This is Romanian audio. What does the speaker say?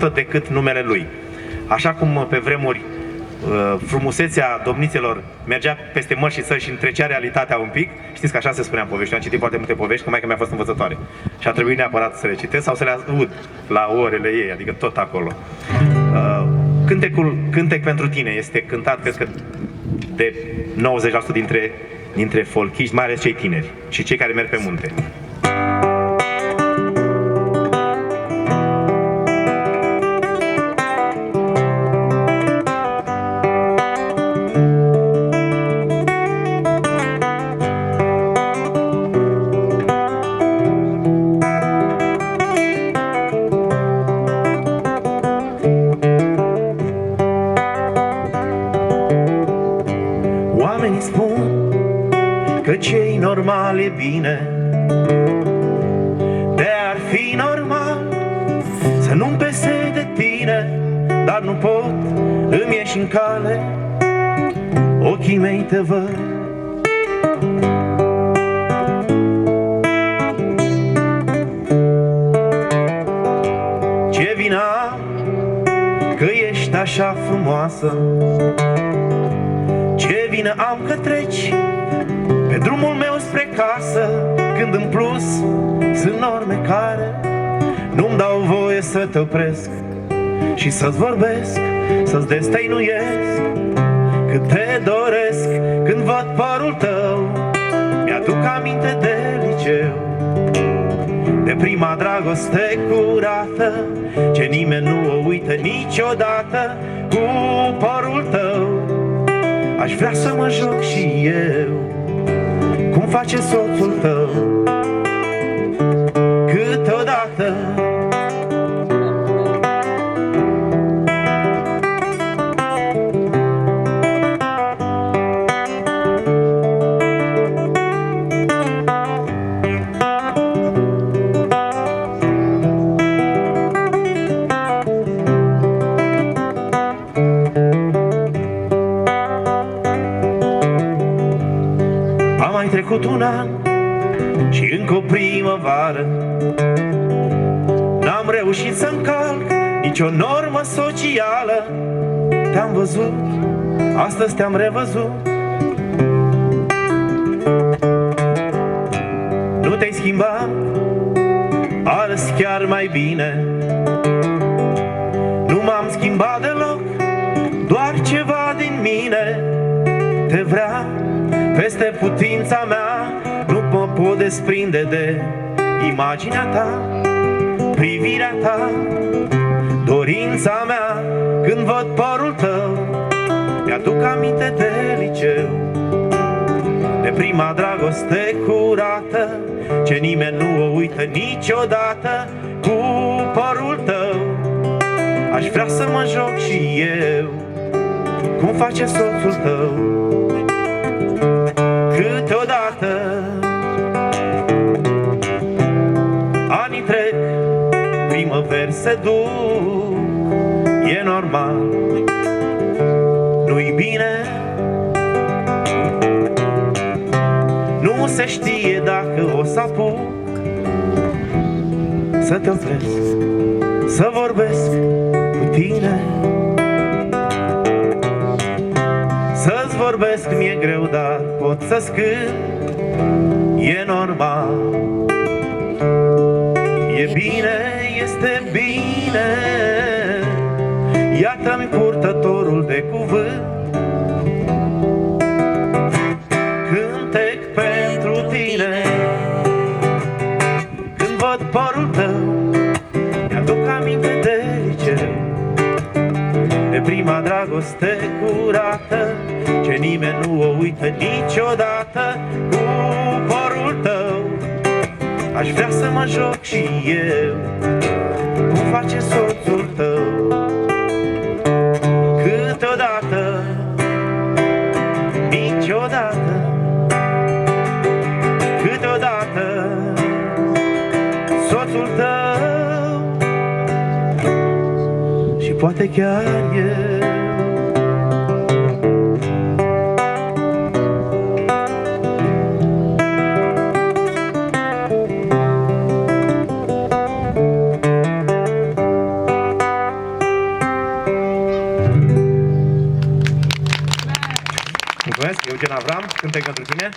decât numele lui. Așa cum pe vremuri frumusețea domnițelor mergea peste mări și țări și întrecea realitatea un pic, știți că așa se spunea în povești. Eu am citit foarte multe povești, că maica mea a fost învățătoare și a trebuit neapărat să le citesc sau să le aud la orele ei, adică tot acolo. Cântec pentru tine este cântat, cred că, de 90% dintre folchiști, mai ales cei tineri și cei care merg pe munte. Oamenii spun că ce-i normal e bine, de-ar fi normal să nu-mi pese de tine, dar nu pot, îmi ieși în cale, ochii mei te văd. Ce vină am că ești așa frumoasă, ce vină am că treci pe drumul meu spre casă, când în plus sunt norme care nu-mi dau voie să te opresc și să-ți vorbesc, să-ți destăinuiesc cât te doresc. Când văd părul tău, mi-aduc aminte de liceu, de prima dragoste curată, ce nimeni nu o uită niciodată. Cu părul tău aș vrea să mă joc și eu, cum face soțul tău câteodată. A mai trecut un an și încă o primăvară, n-am reușit să încalc nicio normă socială. Te-am văzut, astăzi te-am revăzut, nu te-ai schimbat, arăți chiar mai bine. Nu m-am schimbat deloc, doar ceva din mine te vrea peste putința mea. Nu mă pot desprinde de imaginea ta, privirea ta, dorința mea. Când văd părul tău, mi-aduc aminte de liceu, de prima dragoste curată, ce nimeni nu o uită niciodată. Cu părul tău aș vrea să mă joc și eu, cum face soțul tău câteodată. Anii trec, primăveri se duc, e normal, nu-i bine, nu se știe dacă o să apuc să te opresc, să vorbesc cu tine. Să-ți vorbesc mi-e greu, dar pot să-ți cânt, e normal. E bine, este bine, iată-mi purtătorul de cuvânt. Cântec pentru tine, când văd părul tău, mi-aduc aminte de liceu, de prima dragoste curată, ce nimeni nu o uită niciodată. Cu părul tău aș vrea să mă joc și eu, cum face soțul tău câteodată, niciodată, câteodată. Soțul tău și poate chiar eu. Mulțumesc, Eugen Avram, cântec pentru tine.